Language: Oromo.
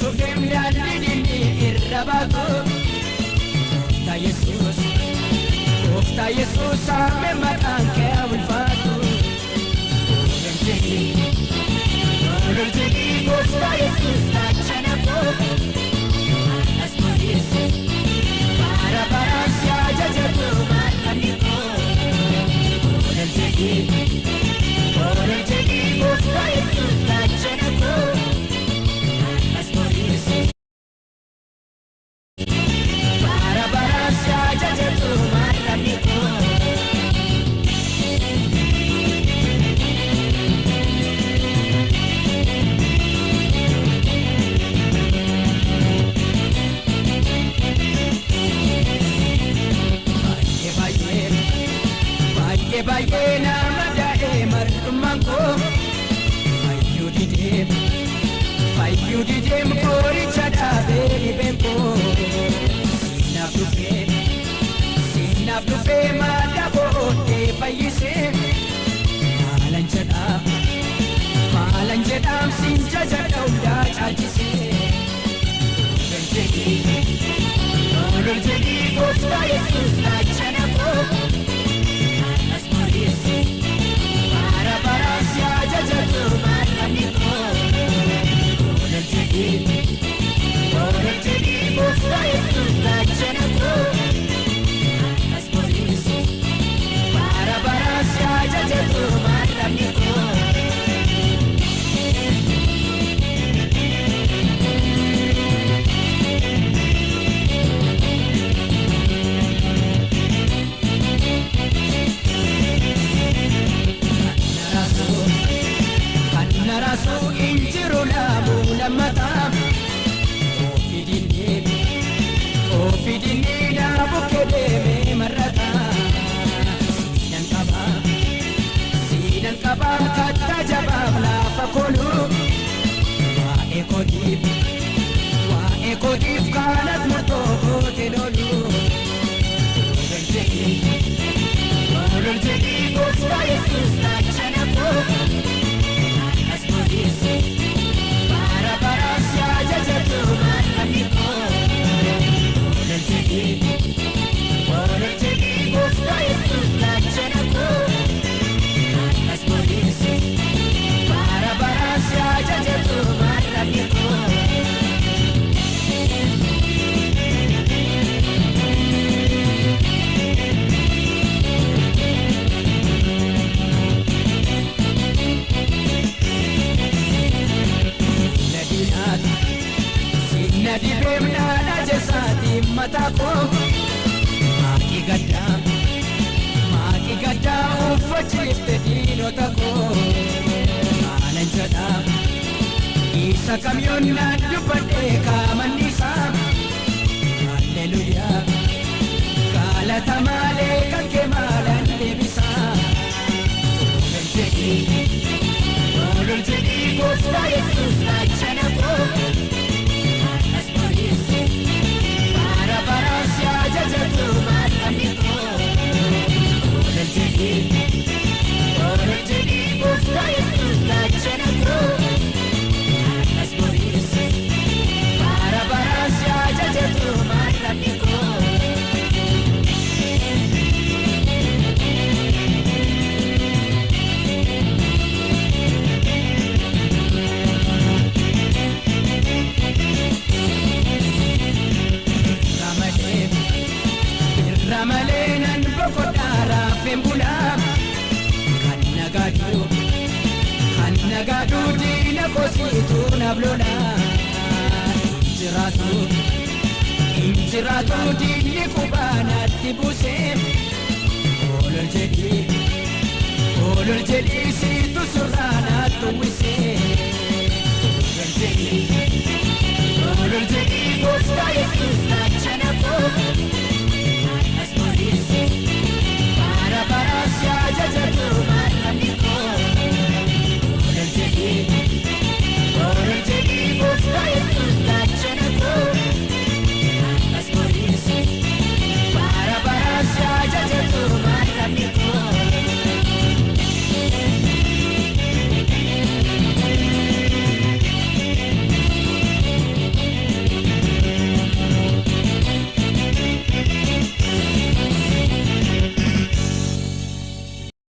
Sufim yalini irrabatu Ta Jesus Ufta Jesus ame matan ke awilfatu Ulurjini Ufta Jesus ta chanako Asmo Jesus Para para siya jajatu mataniko Ulurjini Ufta Jesus ta chanako Baye nama dae martumako Fayu didem kori chada beri bempo Sinab dufe madabo te fayise Malan jedam sinja jadauda chajise Ulur jadi Ufta Jesus la chanako Para para siya jajatu mataniko Ulur jadi Ufta Jesus la chanako Asmo Jesus Para para siya jajatu mataniko Narasu injiru lamu lamata Ofidini lamu kedeme marata Sinan kabam kata jabab la fakulu Wa ekodif kanat murtoko telolu Ulur jadi Ufta Jesus la chanako Para para siya jajatu mataniko Ulur jadi Ufta Jesus la chanako Asmo Jesus Para para siya jajatu mataniko Nadi bemna najasati matako Maki gadda uffachiifte diinotako Maalan jedha isa kamyoon na dubbadhe kaamannisa Halleluyaa galata malee kan kee maalan deebisa Ulur jedhi Ufta Jesus la chanako Para para siya jajatu mataniko Ulur jadi Ufta Jesus la chanako Asmo Jesus Para para siya jajatu mataniko Ramalenan bokodara fembula Kan nagadu dina kositu nablola Injiratu dini kubana tibuse Ulur jadi situ surana tuwise Ulur jadi